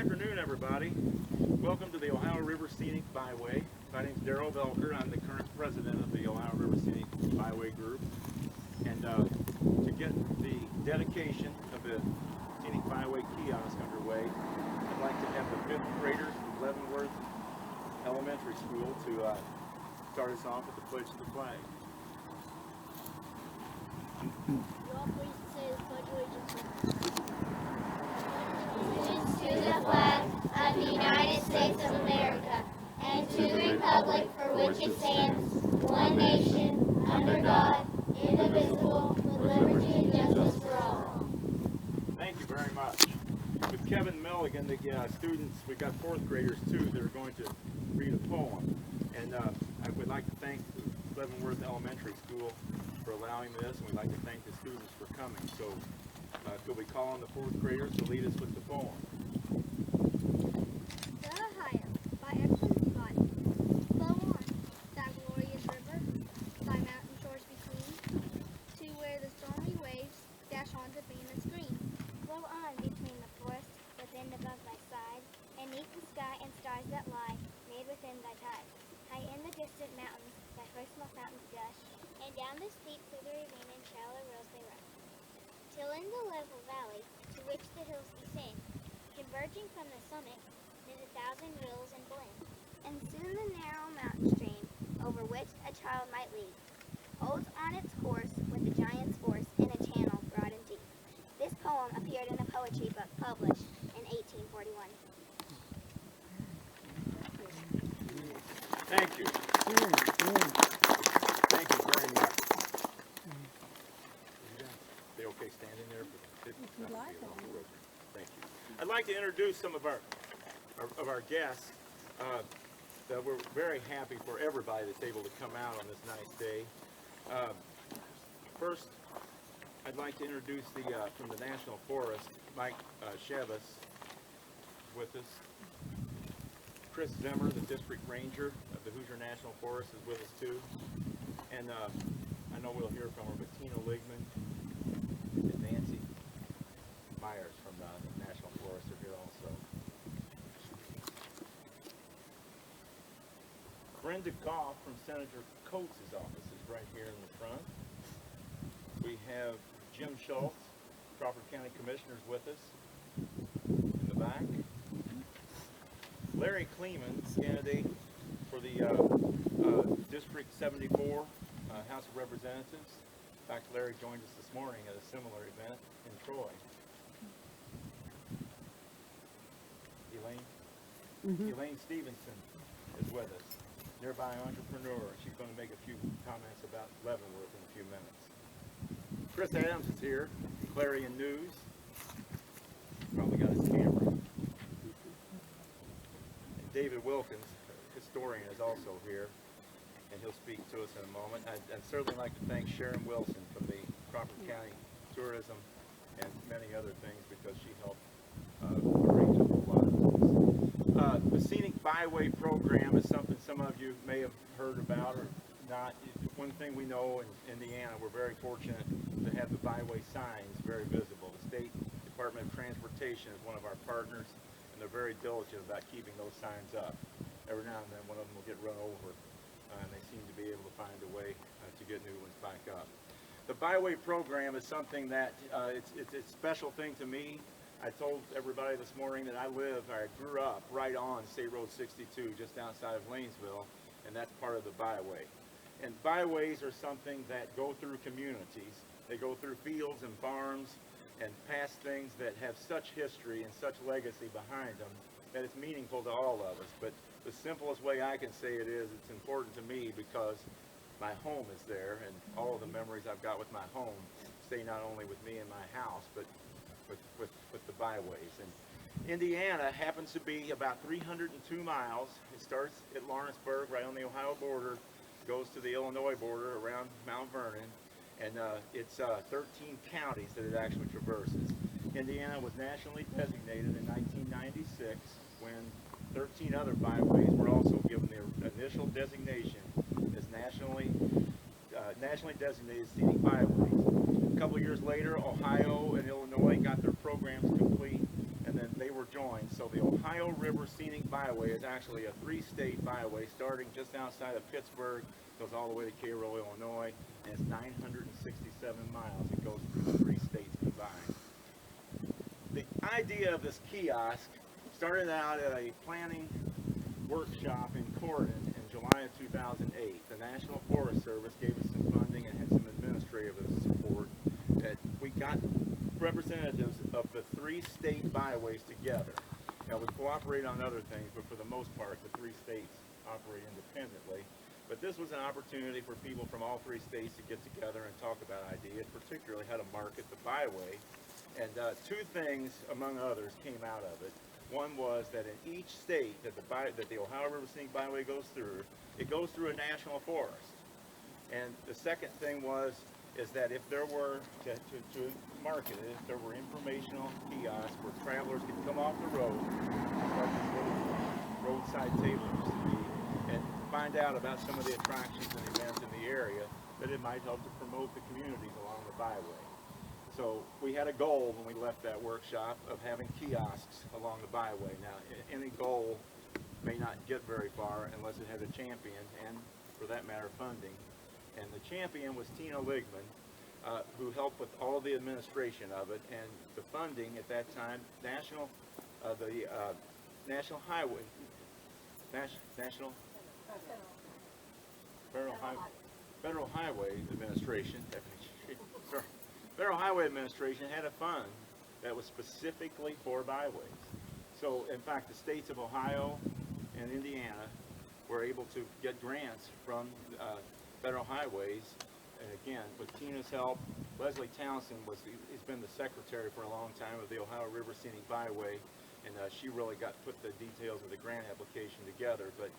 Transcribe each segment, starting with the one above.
afternoon, everybody. Welcome to the Ohio River Scenic Byway. My name is Darrell Velker. I'm the current president of the Ohio River Scenic Byway group. And to get the dedication of the Scenic Byway Kiosk underway, I'd like to have the 5th graders from Leavenworth Elementary School to start us off with the pledge to the flag. You all please say the pledge allegiance. Allegiance to the flag of the United States of America and to the republic for which it stands, one nation, under God, indivisible, with liberty and justice for all. Thank you very much. With Kevin Milligan, the students, we've got 4th graders too that are going to read a poem. And I would like to thank Leavenworth Elementary School for allowing this, and we'd like to thank the students for coming. So could we call on the 4th graders to lead us with the poem? The Ohio, by excellent spot, flow on, that glorious river, thy mountain shores between, to where the stormy waves dash on to Venus green. Flow on between the forest within above thy side, and neath the sky and stars that lie, made within thy tide. High in the distant mountains, thy first small fountains gush, and down the steep through the ravine in shallow rills they run, till in the level valley, to which the hills descend, converging from the summit, knit 1,000 rills and blend. And soon the narrow mountain stream, over which a child might lead, holds on its course with the giant's force in a channel broad and deep. This poem appeared in a poetry book published in 1841. Thank you. Thank you very much. They okay standing there? Thank you. I'd like to introduce some of our guests. That we're very happy for everybody that's able to come out on this nice day. First, I'd like to introduce from the National Forest, Mike Chavis with us. Chris Zimmer, the District Ranger of the Hoosier National Forest, is with us too. And I know we'll hear from her, but Tina Ligman and Nancy Myers from the National Forest are here also. Brenda Goff from Senator Coates' office is right here in the front. We have Jim Schultz, Crawford County Commissioner, is with us in the back. Larry Kleeman, candidate for the District 74 House of Representatives. In fact, Larry joined us this morning at a similar event in Troy. Elaine Stevenson is with us, nearby entrepreneur. She's going to make a few comments about Leavenworth in a few minutes. Chris Adams is here, Clarion News. Probably got his camera. David Wilkins, historian, is also here, and he'll speak to us in a moment. I'd certainly like to thank Sharon Wilson from the Crawford County Tourism and many other things, because she helped arrange a whole lot of things. The Scenic Byway program is something some of you may have heard about or not. One thing we know in Indiana, we're very fortunate to have the byway signs very visible. The State Department of Transportation is one of our partners, and they're very diligent about keeping those signs up. Every now and then one of them will get run over, and they seem to be able to find a way to get new ones back up. The Byway program is something that it's a special thing to me. I told everybody this morning that I grew up right on State Road 62, just outside of Lanesville, and that's part of the byway. And byways are something that go through communities. They go through fields and farms and past things that have such history and such legacy behind them that it's meaningful to all of us. But the simplest way I can say it is, it's important to me because my home is there, and all of the memories I've got with my home stay not only with me and my house, but with the byways. And Indiana happens to be about 302 miles. It starts at Lawrenceburg, right on the Ohio border, goes to the Illinois border around Mount Vernon, and it's 13 counties that it actually traverses. Indiana was nationally designated in 1996 when 13 other byways were also given their initial designation as nationally designated scenic byways. A couple of years later, Ohio and Illinois got their programs complete, and then they were joined. So the Ohio River Scenic Byway is actually a 3-state byway starting just outside of Pittsburgh, goes all the way to Cairo, Illinois, and it's 967 miles. It goes through the 3 states combined. The idea of this kiosk started out at a planning workshop in Crawford in July of 2008. The National Forest Service gave us some funding and had some administrative support that we got representatives of the 3 state byways together. Now we cooperate on other things, but for the most part the 3 states operate independently. But this was an opportunity for people from all 3 states to get together and talk about ideas, particularly how to market the byway. And 2 things, among others, came out of it. One was that in each state that the Ohio River Scenic Byway goes through, it goes through a national forest. And the second thing is that if there were, to market it, if there were informational kiosks where travelers could come off the road, like this little roadside table used to be, and find out about some of the attractions and events in the area, that it might help to promote the communities along the byway. So we had a goal when we left that workshop of having kiosks along the byway. Now, any goal may not get very far unless it has a champion and, for that matter, funding. And the champion was Tina Ligman, who helped with all the administration of it, and the funding at that time, Federal Highway Administration, Federal Highway Administration had a fund that was specifically for byways. So, in fact, the states of Ohio and Indiana were able to get grants from federal highways. And again, with Tina's help, Leslie Townsend has been the secretary for a long time of the Ohio River Scenic Byway, and she really put the details of the grant application together. But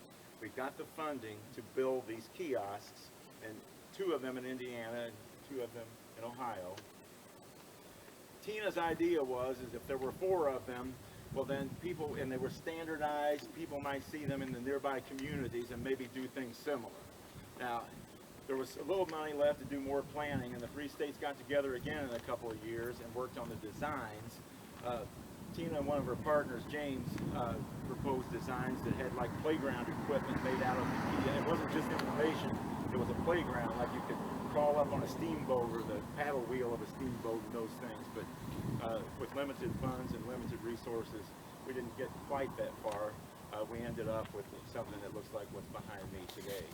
we got the funding to build these kiosks, and 2 of them in Indiana and 2 of them in Ohio. Tina's idea is if there were 4 of them, well then people, and they were standardized, people might see them in the nearby communities and maybe do things similar. Now, there was a little money left to do more planning, and the 3 states got together again in a couple of years and worked on the designs. Tina and one of her partners, James, proposed designs that had like playground equipment made out of the key. And it wasn't just information, it was a playground, like you could crawl up on a steamboat or the paddle wheel of a steamboat and those things. But with limited funds and limited resources, we didn't get quite that far. We ended up with something that looks like what's behind me today.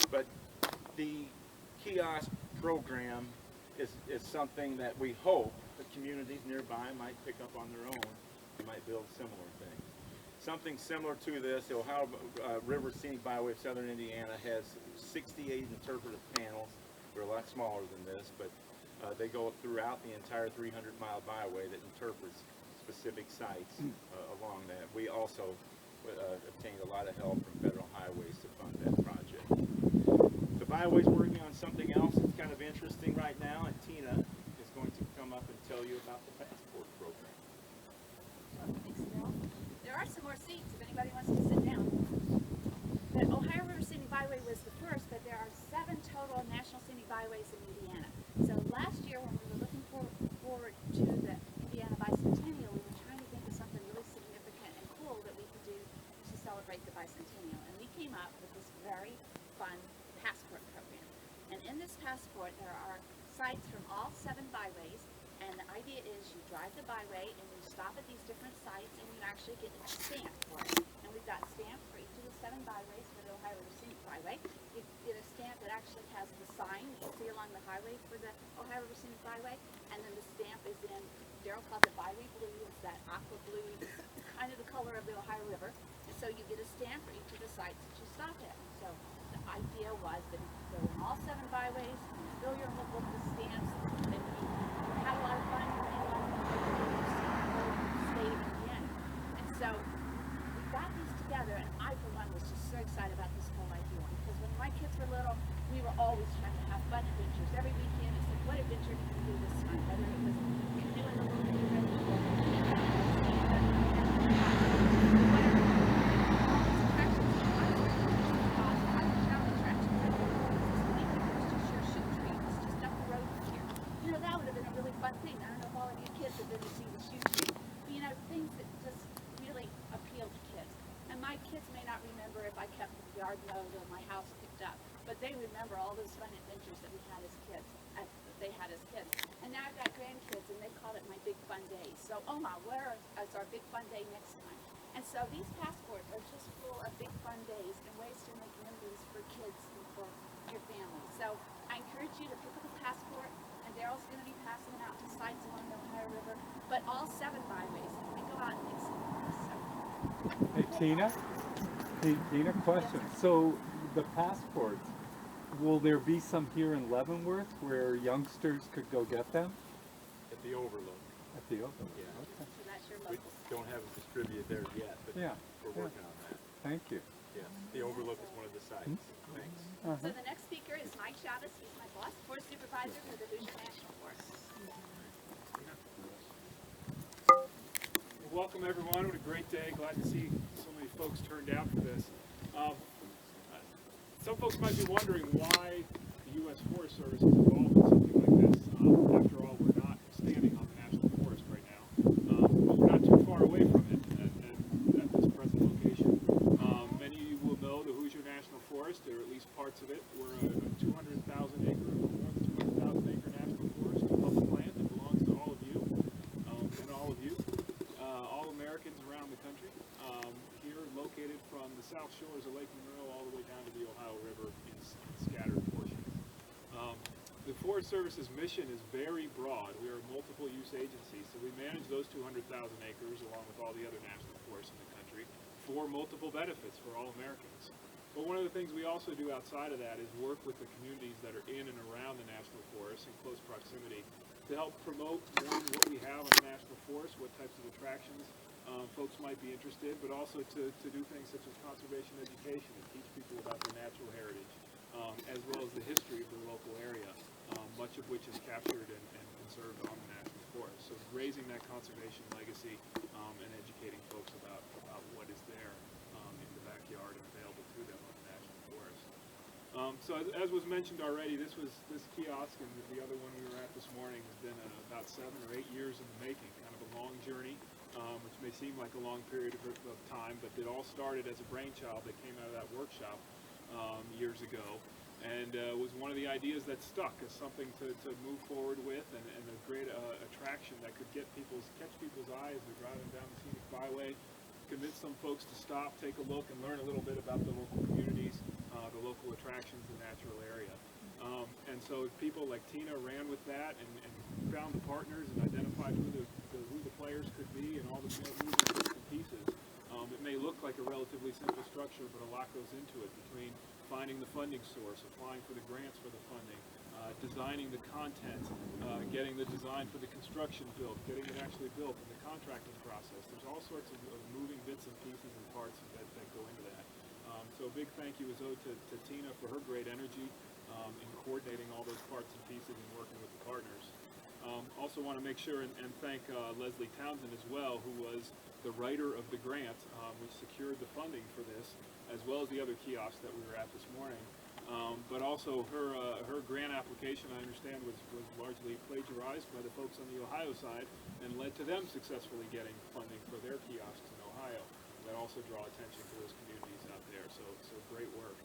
But the kiosk program is something that we hope the communities nearby might pick up on their own. They might build similar things. Something similar to this, the Ohio River Scenic Byway of Southern Indiana has 68 interpretive panels. They're a lot smaller than this, but they go throughout the entire 300-mile byway that interprets specific sites along that. We also obtained a lot of help from federal highways to fund that project. The byway's working on something else that's kind of interesting right now, and Tina is going to come up and tell you about the passport program. Thanks, Bill. There are some more seats if anybody wants to sit down. The Ohio River Scenic Byway was the first, but there are 7 total national scenic byways in Indiana. So last year when we were looking forward to the Indiana Bicentennial, we were trying to think of something really significant and cool that we could do to celebrate the Bicentennial. And we came up with this very fun passport program. And in this passport there are sites from all 7 byways, and the idea is you drive the byway and you stop at these different sites and you actually get a stamp for it. And we've got stamps for each of the 7 byways for the Ohio River Scenic Byway. You get a stamp that actually has the sign you see along the highway for the Ohio River Scenic Byway, and then the stamp is in, Daryl calls it byway blue, it's that aqua blue, kind of the color of the Ohio River. And so you get a stamp for each of the sites that you stop at. And so the idea was that go in all 7 byways, you fill your little book with stamps, and you had a lot of fun, you made a lot of fun in the state of Indiana. And so we got these together, and I, for one, was just so excited about this whole idea. Because when my kids were little, we were always trying to have fun adventures. Every weekend, it's like, what adventure can we do this time? Whether it was canoeing the little river, are things that just really appeal to kids. And my kids may not remember if I kept the yard mowed or my house picked up, but they remember all those fun adventures that we had as kids, that they had as kids. And now I've got grandkids, and they call it my big fun day. So, Oma, where is our big fun day next time? And so these passports are just full of big fun days and ways to make memories for kids and for your family. So I encourage you to pick up a passport, and Daryl's going to be passing them out to sites along the Ohio River, but all 7 byways, and go out and make some memories. So. Hey Tina, question. So the passports, will there be some here in Leavenworth where youngsters could go get them? At the Overlook. At the Open. Yeah. Okay. So that's your We local. don't have it distributed there yet, but Yeah. we're working on that. Thank you. Yes, the Overlook is one of the sites. Thanks. So the next speaker is Mike Chavez. He's my boss, Forest Supervisor for the Hoosier National Forest. Welcome everyone. What a great day. Glad to see so many folks turned out for this. Some folks might be wondering why the U.S. Forest Service is involved in something like this. After all, we're not standing on the National Forest right now. But we're not too far away from it at this present location. Many of you will know the Hoosier National Forest, or at least parts of it. We're a 200,000 acre, more than 200,000 acre national forest, public land that belongs to all of you and all of you. All Americans around the country, here located from the south shores of Lake Monroe all the way down to the Ohio River in scattered portions. The Forest Service's mission is very broad. We are a multiple use agency, so we manage those 200,000 acres along with all the other national forests in the country for multiple benefits for all Americans. But one of the things we also do outside of that is work with the communities that are in and around the national forest in close proximity to help promote what we have on the national forest, what types of attractions folks might be interested, but also to do things such as conservation education and teach people about their natural heritage, as well as the history of their local area, much of which is captured and conserved on the national forest. So raising that conservation legacy and educating folks about what is there in the backyard and available to them on the national forest. So as was mentioned already, this kiosk and the other one we were at this morning has been about 7 or 8 years in the making, kind of a long journey, which may seem like a long period of time, but it all started as a brainchild that came out of that workshop years ago, and was one of the ideas that stuck as something to move forward with, and a great attraction that could catch people's eyes as they're driving down the Scenic Byway, convince some folks to stop, take a look, and learn a little bit about the local communities, the local attractions, the natural area. And so people like Tina ran with that and found the partners and identified who the players could be and all the moving bits and pieces. It may look like a relatively simple structure, but a lot goes into it between finding the funding source, applying for the grants for the funding, designing the content, getting the design for the construction built, getting it actually built, and the contracting process. There's all sorts of moving bits and pieces and parts that go into that. So a big thank you is owed to Tina for her great energy in coordinating all those parts and pieces and working with the partners. Also want to make sure and thank Leslie Townsend as well, who was the writer of the grant, which secured the funding for this, as well as the other kiosks that we were at this morning. But also her grant application, I understand, was largely plagiarized by the folks on the Ohio side and led to them successfully getting funding for their kiosks in Ohio that also draw attention to those communities out there. So great work.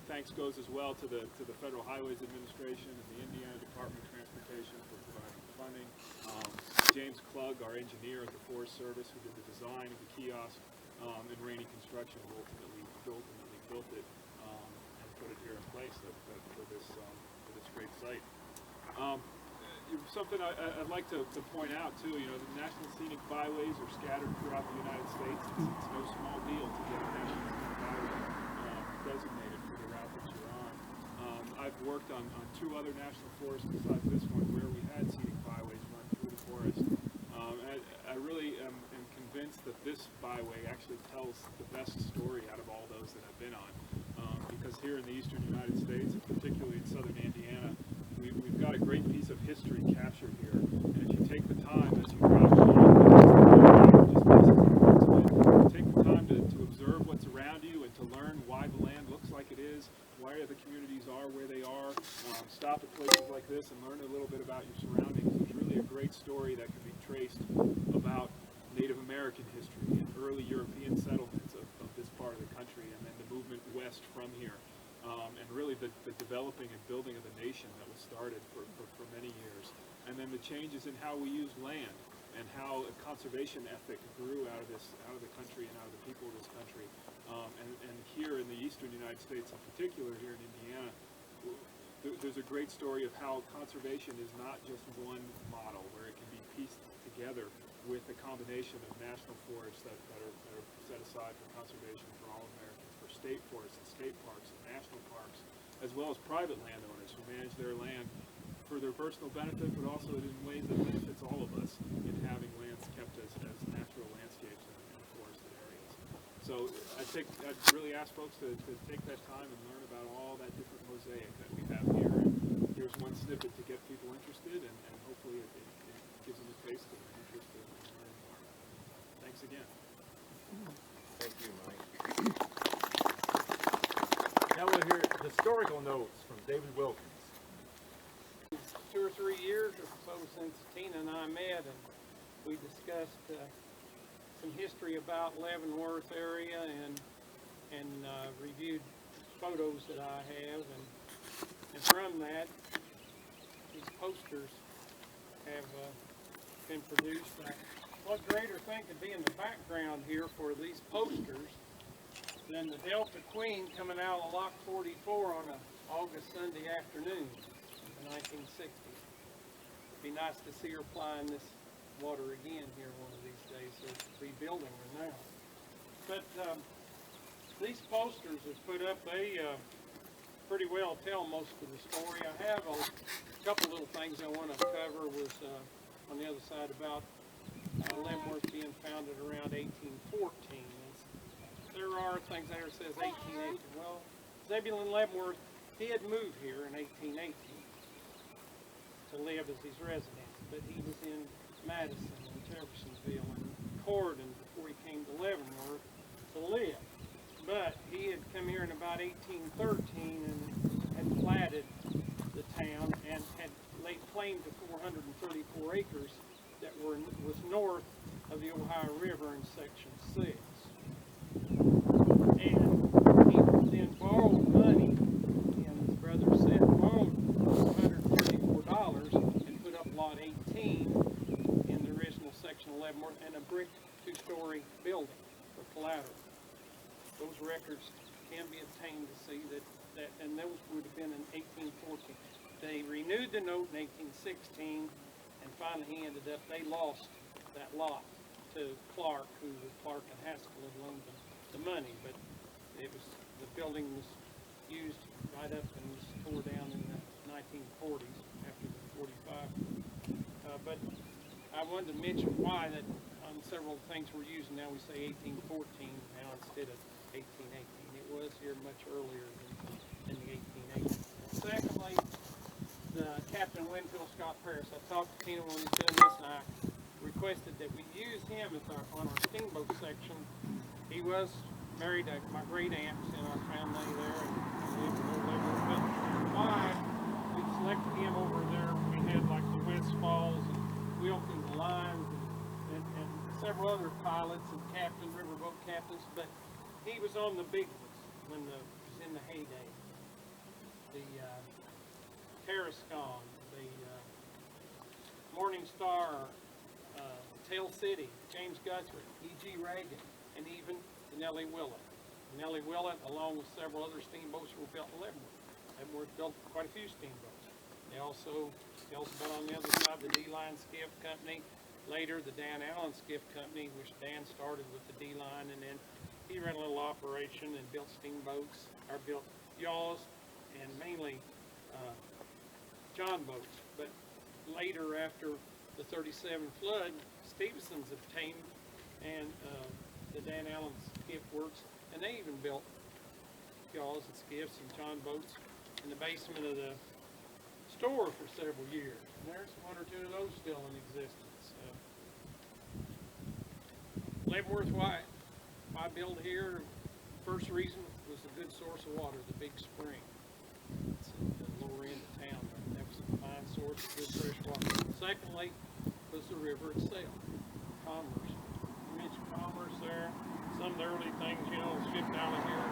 Thanks goes as well to the Federal Highways Administration and the Indiana Department of Transportation for providing the funding. James Klug, our engineer at the Forest Service, who did the design of the kiosk, and Rainey Construction, who ultimately built it and put it here in place for this great site. Something I'd like to point out too, the National Scenic Byways are scattered throughout the United States. It's no small deal to get a National Scenic Byway designated for the route that you're on. I've worked on 2 other national forests besides this one where we had scenic byways run through the forest. I really am convinced that this byway actually tells the best story out of all those that I've been on. Because here in the eastern United States, and particularly in southern Indiana, we've got a great piece of history captured here. And if you take the time as you drive along, take the time to observe what's around you and to learn why the land looks like it is, why the communities are where they are, stop at places like this and learn a little bit about your surroundings. There's really a great story that can be traced about Native American history and early European settlements of this part of the country, and then the movement west from here, and really the developing and building of the nation that was started for many years, and then the changes in how we use land and how a conservation ethic grew out of the country and out of the people of this country, and here in the eastern United States in particular, here in Indiana, there's a great story of how conservation is not just one model where it can be pieced together with a combination of national forests that are set aside for conservation for all Americans, for state forests and state parks and national parks, as well as private landowners who manage their land for their personal benefit, but also in ways that benefits all of us in having lands kept as natural landscapes in forested areas. So I'd really ask folks to take that time and learn about all that different mosaic that we have here. And here's one snippet to get people interested, and hopefully it gives them a taste of interest in learning more. Thanks again. Thank you, Mike. Now we'll hear historical notes from David Wilkins. 2 or 3 years or so since Tina and I met, and we discussed some history about Leavenworth area and reviewed photos that I have, and from that, these posters have been produced. What greater thing could be in the background here for these posters than the Delta Queen coming out of Lock 44 on an August Sunday afternoon in the 1960s. It'd be nice to see her flying this water again here one of these days. They're rebuilding her now. But these posters that's put up, they pretty well tell most of the story. I have a couple little things I want to cover was on the other side about Leavenworth being founded around 1814. There are things there that says 1818. Well, Zebulon Leavenworth did move here in 1818 to live as his residence, but he was in Madison and Jeffersonville and Crawford before he came to Leavenworth to live. But he had come here in about 1813 and had platted the town and had laid claim to 434 acres that was north of the Ohio River in Section 6. And he then borrowed money, and his brother said, borrowed $134 and put up Lot 18 in the original section of Leavenworth and a brick 2-story building for collateral. Those records can be obtained to see that and those would have been in 1814. They renewed the note in 1816, and finally they lost that lot to Clark, Clark and Haskell had loaned them the money, but the building was used right up and was tore down in the 1940s after the 45. But I wanted to mention why that on several things we're using now we say 1814 now instead of 1818. It was here much earlier than the 1880s. Secondly, the Captain Winfield Scott Paris. I talked to Tina when we was doing this, and I requested that we use him as on our steamboat section. He was married to my great aunt in our family there, and lived in Leavenworth. But why we selected him over there? We had like the West Falls and Wilkins Lines and several other pilots and captains, riverboat captains. But he was on the big ones when it was in the heyday. The Tarascon, the Morning Star, Tale City, James Guthrie, E.G. Reagan, and even the Nellie Willett. Nellie Willett, along with several other steamboats, were built in Leavenworth. Leavenworth built quite a few steamboats. They also built about on the other side the D-Line Skiff Company. Later, the Dan Allen Skiff Company, which Dan started with the D-Line, and then he ran a little operation and built steamboats, or built yaws, and mainly John boats. But later, after the 37 flood, Stevenson's obtained and the Dan Allen Skiff Works, and they even built yaws and skiffs and John boats in the basement of the store for several years. And there's one or two of those still in existence. Leavenworth, why build here? First reason was a good source of water, the big spring. It's at the lower end of town. That was a fine source of good fresh water. Secondly, was the river itself, commerce. course there. Some of the early things, you know, shipped out of here,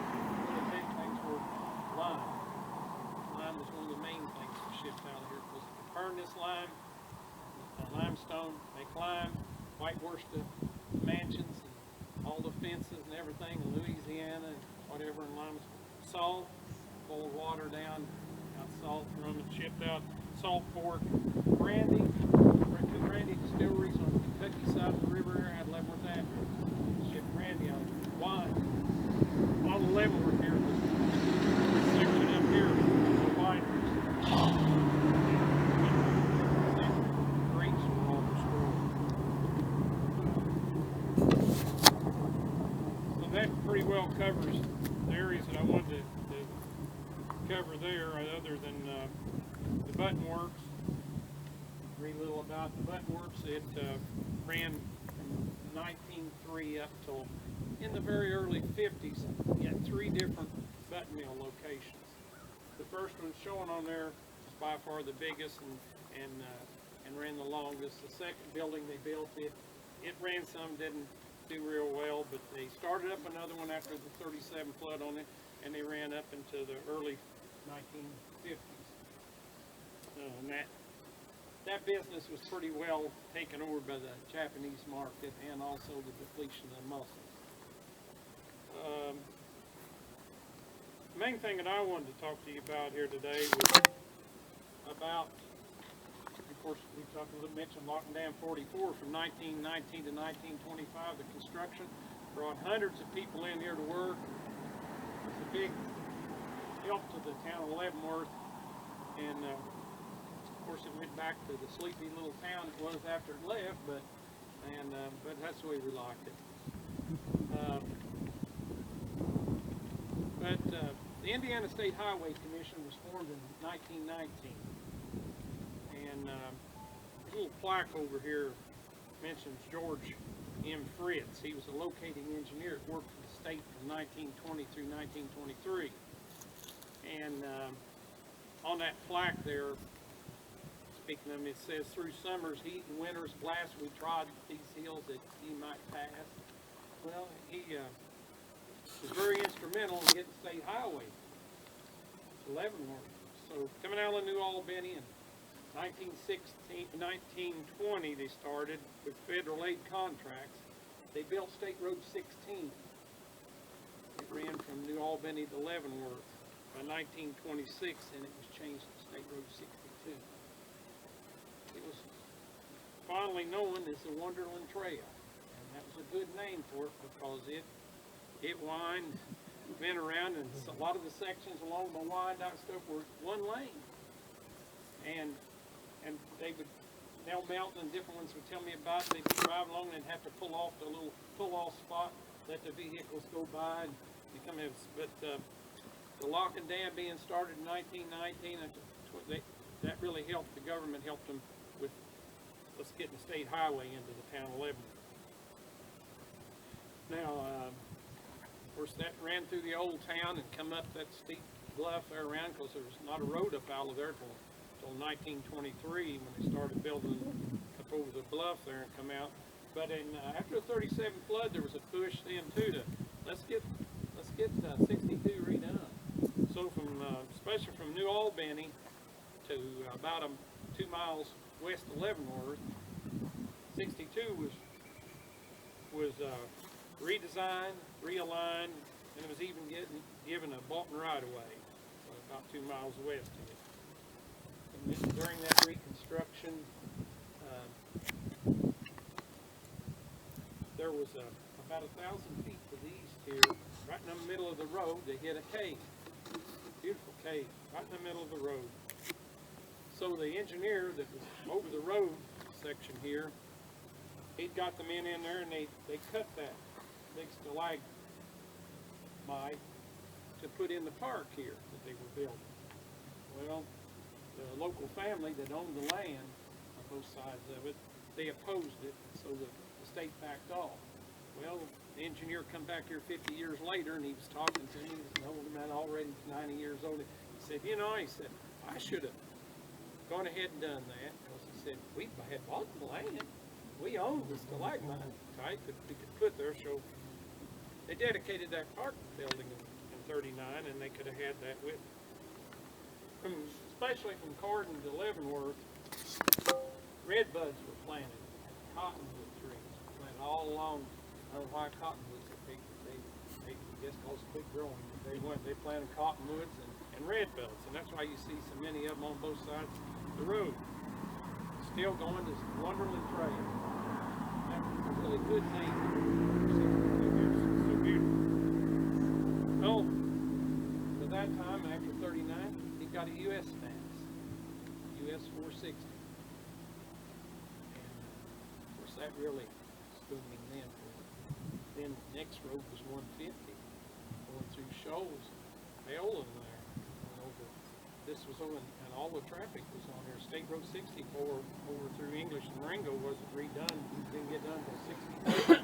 really big things were lime. Lime was one of the main things shipped out of here, because you could burn this lime, limestone, make lime, whitewash the mansions and all the fences and everything in Louisiana and whatever, and lime salt, pull water down, got salt from it, shipped out salt pork, brandy, two brandy distilleries on the Kentucky side of the river here at Leavenworth Indiana. Shipped brandy out, wine. All the Leavenworth here, this section up here, the wineries. Grapes were all destroyed. So that pretty well covers the areas that I wanted to cover there, other than the button works. Read a little about the button works. It ran from 1903 up till in the very early 50s. You had 3 different button mill locations. The first one shown on there is by far the biggest and ran the longest. The second building they built, it ran some, didn't do real well, but they started up another one after the 37 flood on it, and they ran up into the early 1950s. And that business was pretty well taken over by the Japanese market and also the depletion of the mussels. The main thing that I wanted to talk to you about here today was about, of course, we mentioned locking down 44 from 1919 to 1925. The construction brought hundreds of people in here to work. It's a big help to the town of Leavenworth, and of course it went back to the sleepy little town it was after it left, but that's the way we liked it. The Indiana State Highway Commission was formed in 1919, and a little plaque over here mentions George M. Fritz. He was a locating engineer that worked for the state from 1920 through 1923. And on that plaque there, speaking of them, it says, "Through summer's heat and winter's blast, we trod these hills that ye might pass." Well, he was very instrumental in getting the state highway to Leavenworth. So coming out of New Albany in 1920, they started with federal aid contracts. They built State Road 16. It ran from New Albany to Leavenworth. By 1926, and it was changed to State Road 62. It was finally known as the Wonderland Trail, and that was a good name for it because it winds, went around, and a lot of the sections along the Wyandotte stuff were one lane. And they would, Nell Melton and different ones would tell me about, they'd be driving along and they'd have to pull off the little pull-off spot, let the vehicles go by, and become a, but the lock and dam being started in 1919, that really helped. The government helped them with us getting the state highway into the town of Leavenworth. Now, of course, that ran through the old town and come up that steep bluff there around, because there was not a road up out of there till 1923 when they started building up over the bluff there and come out. But after the 37 flood, there was a push then too to let's get 62 redone. So especially from New Albany to about 2 miles west of Leavenworth, 62 was redesigned, realigned, and it was even given a Bolton right-of-way, about 2 miles west of it. And during that reconstruction, there was about 1,000 feet to the east here, right in the middle of the road. They hit a cave. Beautiful cave, right in the middle of the road. So the engineer that was over the road section here, he'd got the men in there, and they cut that big stalagmite to put in the park here that they were building. Well, the local family that owned the land on both sides of it, they opposed it, so the state backed off. Well, the engineer come back here 50 years later, and he was talking to me. He was an old man already, 90 years old. He said, he said, I should have gone ahead and done that. Because he said, we had bought the land. we owned the stalagmite that we could put there. So they dedicated that park building in 39, and they could have had that with them. Especially from Crawford to Leavenworth, red buds were planted, cottonwood trees were planted all along. I don't know why cottonwoods are big. They guess cause quick growing. They planted cottonwoods and red buds, and that's why you see so many of them on both sides of the road. Still going to Wonderland Trail. That's a really good thing. So beautiful. Well, at that time, after 39, he got a U.S. status, U.S. 460. And of course, that really stood me then. Then the next road was 150, going through Shoals, Hale and there. And over, this was on, and all the traffic was on there. State Road 64 over through English and Ringo wasn't redone. It didn't get done until 64.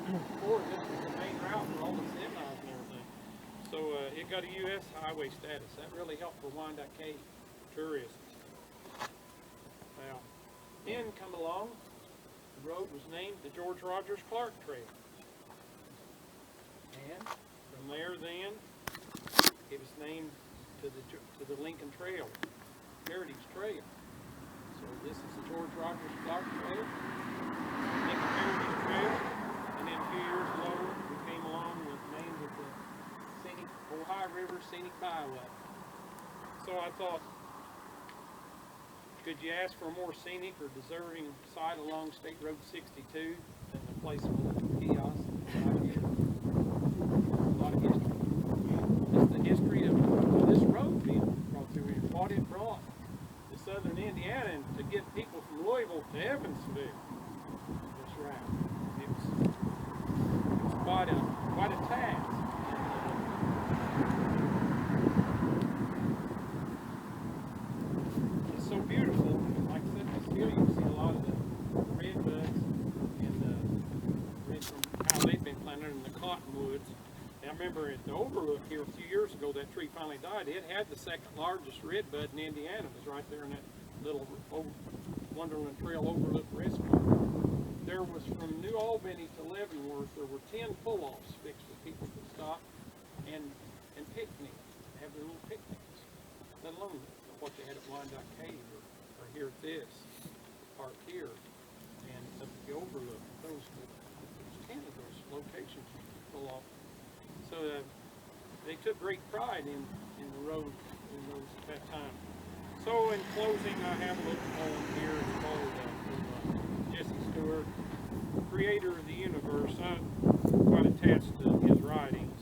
This was the main route for all the semis and everything. So it got a U.S. highway status. That really helped for Wyandotte Cave tourism. Now, then come along, the road was named the George Rogers Clark Trail. And from there then, it was named to the Lincoln Trail, Heritage Trail. So this is the George Rogers Clark Trail, Lincoln Heritage Trail, and then a few years later, we came along with named it the Ohio River Scenic Byway. So I thought, could you ask for a more scenic or deserving site along State Road 62 than the place called Kiosk right here? A lot of history. Just the history of this road being brought through here, what it brought to southern Indiana and to get people from Louisville to Evansville. That's right. It was quite a task. It's so beautiful. Like I said, still you can see a lot of the red buds and red from how they've been planted in the cottonwoods. I remember at the overlook here a few years ago, that tree finally died. It had the second largest red bud in Indiana. It was right there in that little Wonderland Trail overlook restaurant. There was from New Albany to Leavenworth, there were 10 pull-offs fixed where people could stop and picnic, have their little picnics. Let alone what they had at Wyandotte Cave or here at this park here and up at the overlook. Those 10 of those locations you could pull off. So they took great pride in the road in those at that time. So in closing, I have a little poem here. It's called from Jesse Stewart, creator of the universe. I'm quite attached to his writings,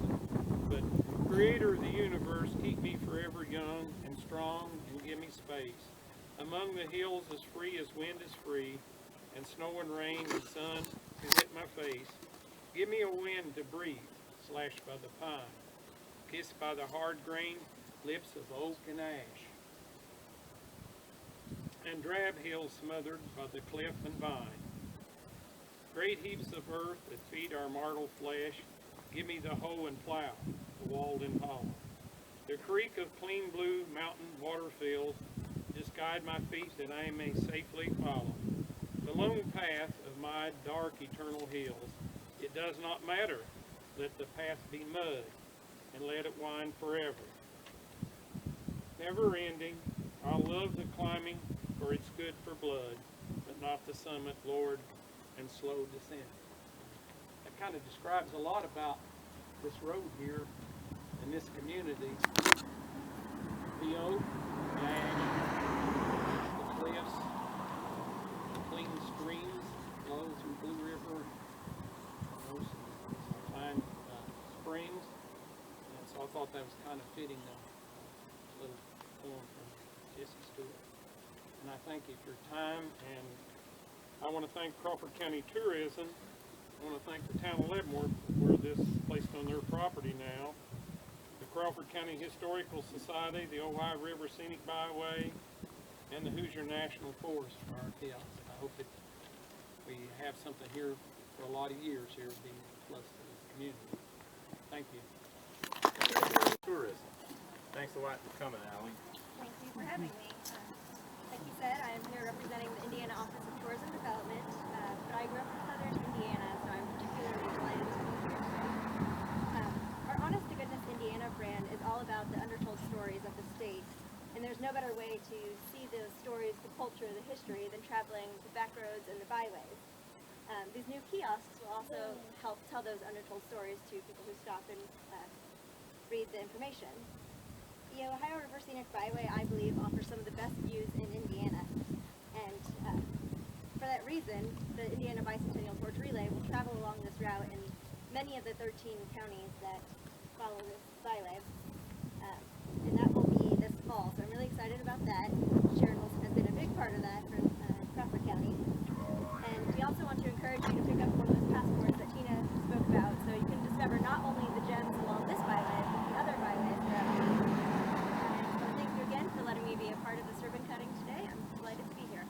but creator of the universe, keep me forever young and strong and give me space. Among the hills as free as wind is free, and snow and rain and sun to hit my face. Give me a wind to breathe, slashed by the pine, kissed by the hard-grained lips of oak and ash, and drab hills smothered by the cliff and vine. Great heaps of earth that feed our mortal flesh, give me the hoe and plow, the walled-in hollow. The creek of clean blue mountain water fills, just guide my feet that I may safely follow. The lone path of my dark eternal hills, it does not matter, let the path be mud, and let it wind forever. Never ending, I'll love the climbing, for it's good for blood, but not the summit, Lord, and slow descent. That kind of describes a lot about this road here in this community. The oak, the ash, the cliffs, the clean streams flow through Blue River, those fine springs, and so I thought that was kind of fitting, a little poem from Jesse Stewart. And I thank you for your time, and I want to thank Crawford County Tourism. I want to thank the town of Leavenworth for this placed on their property now. The Crawford County Historical Society, the Ohio River Scenic Byway, and the Hoosier National Forest for our kiosk. I hope we have something here for a lot of years here being plus to this community. Thank you. Tourism. Thanks a lot for coming, Allie. Thank you for having me. Like you said, I am here representing the Indiana Office of Tourism Development, but I grew up way to see the stories, the culture, the history than traveling the back roads and the byways. These new kiosks will also help tell those undertold stories to people who stop and read the information. The Ohio River Scenic Byway, I believe, offers some of the best views in Indiana. And for that reason, the Indiana Bicentennial Torch Relay will travel along this route in many of the 13 counties that follow this byway. And that will be this fall, so I'm really excited about that. Sharon Wilson has been a big part of that for Crawford County. And we also want to encourage you to pick up one of those passports that Tina spoke about, so you can discover not only the gems along this byway, but the other byways throughout the state. So thank you again for letting me be a part of this ribbon cutting today. I'm delighted to be here.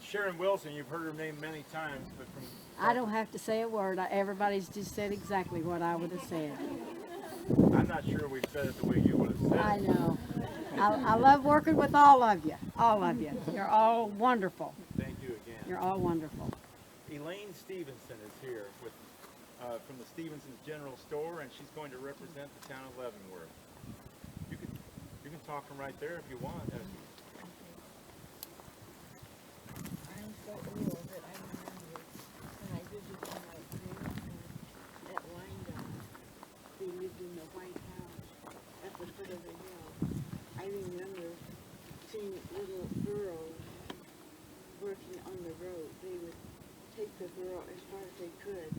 Sharon Wilson, you've heard her name many times, but from I don't have to say a word. Everybody's just said exactly what I would have said. I'm not sure we've said it the way you would have said I it. know. I love working with all of you. All of you. You're all wonderful. Thank you again. You're all wonderful. Elaine Stevenson is here with from the Stevenson's General Store, and she's going to represent the town of Leavenworth. You can talk from right there if you want. I'm so old that I remember when I visited my grandparents at Wyandotte. They lived in the White House at the foot of the hill. I remember seeing little girls working on the road. They would take the burro as far as they could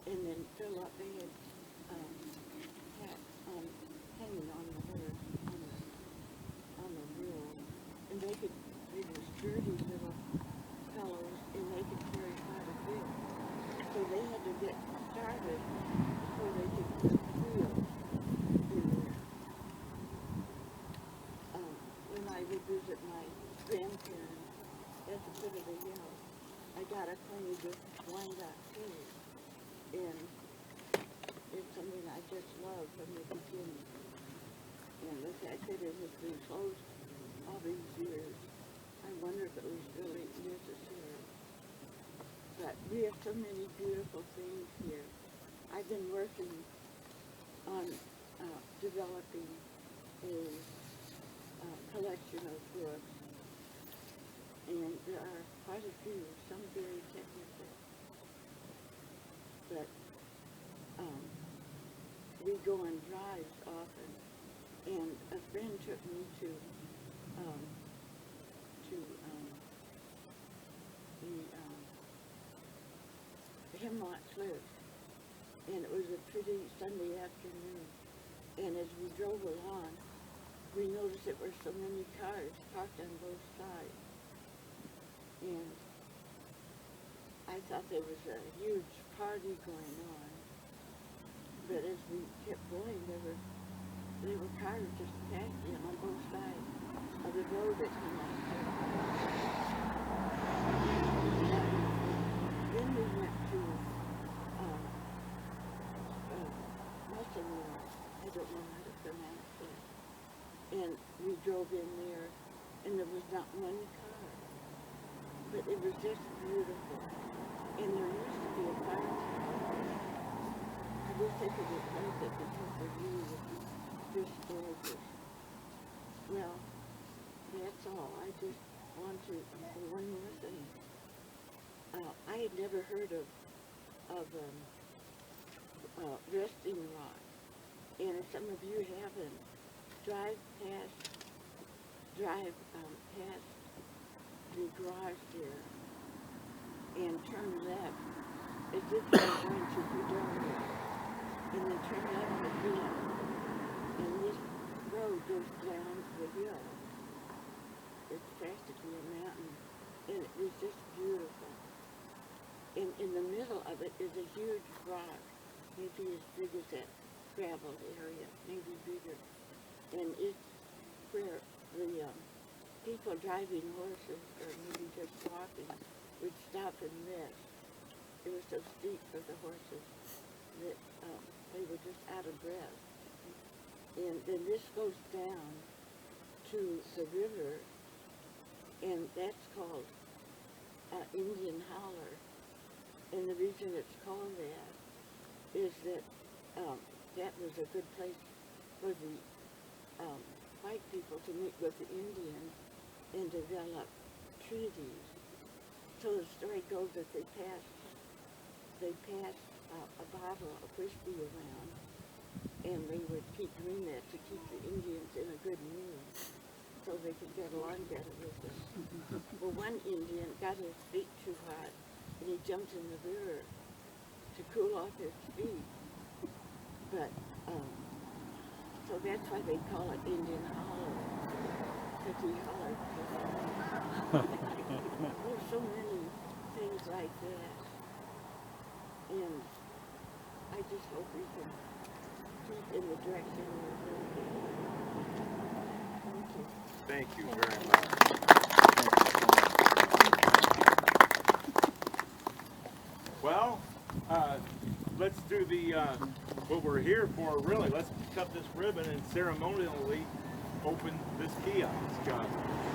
and then fill up. They had hats hanging on the horse on the wheel, and they were sturdy little fellows, and they could carry quite a bit. So they had to get started before they could put wheels in there. When I would visit my grandparents at the foot of the hill, I got acquainted with Wyandotte Cave, and it's something I just love from the beginning. And the fact that it has been closed all these years, I wonder if it was really necessary. But we have so many beautiful things here. I've been working on developing a collection of books, and there are quite a few, some very technical. But we go on drives often, and a friend took me to the Hemlock Cliffs, and it was a pretty Sunday afternoon. And as we drove along, we noticed there were so many cars parked on both sides, and I thought there was a huge party going on. But as we kept going, there were cars just packed in on both sides of the road that came out. Then we went to Leavenworth. I don't know how to pronounce it. And we drove in there, and there was not one car. But it was just beautiful. And there used to be a fire tower. I wish they could replace it because the view would be just gorgeous. Well, that's all. I just want to, one more thing. I had never heard of Resting Rock. And if some of you haven't, drive past the garage there and turn left as if you're going to Fredonia, and then turn left again, and this road goes down the hill. It's practically a mountain, and it was just beautiful. And in the middle of it is a huge rock, maybe as big as that gravel area, maybe bigger, and it's where the people driving horses or maybe just walking would stop and rest. It was so steep for the horses that they were just out of breath. And then this goes down to the river, and that's called Indian Holler. And the reason it's called that is that that was a good place for the white people to meet with the Indians and develop treaties. So the story goes that they passed a bottle of whiskey around, and they would keep doing that to keep the Indians in a good mood so they could get along better with them. Well, one Indian got his feet too hot, and he jumped in the river to cool off his feet. But, so that's why they call it Indian Hollow, because he hollered. There's so many things like that. And I just hope we can keep in the direction we're going. Thank you. Thank you very much. Well, let's do the, what we're here for really. Let's cut this ribbon and ceremonially open this kiosk.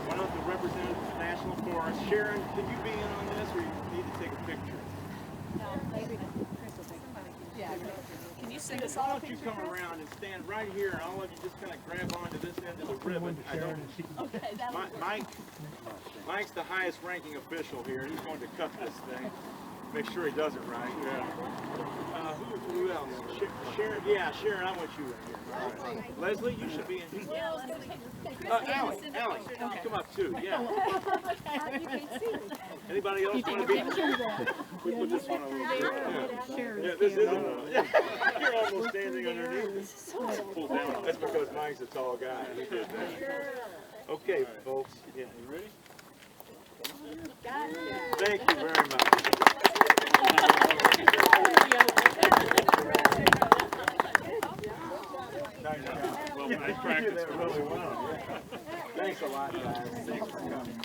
One of the representatives of the National Forest, Sharon, can you be in on this or you need to take a picture? No, maybe Chris will take somebody. Yeah. Can you sing us Why all a don't you picture, come Chris? around and stand right here and all of you just kind of grab onto this end of the ribbon. I don't, Okay, that'll Mike's the highest ranking official here. He's going to cut this thing. Make sure he does it right. Yeah. Who else? Sharon? Yeah, Sharon, I want you in here. All right. Leslie, you should be in here. Alex, you come up too. Yeah. Anybody else want to be? We put this one over here. Yeah, this isn't. You're almost standing underneath. Pull down. That's because Mike's a tall guy. He did that. Okay, folks. Yeah, you ready? Thank you very much. Well, I practiced really well. Thanks a lot, guys. Thanks for coming.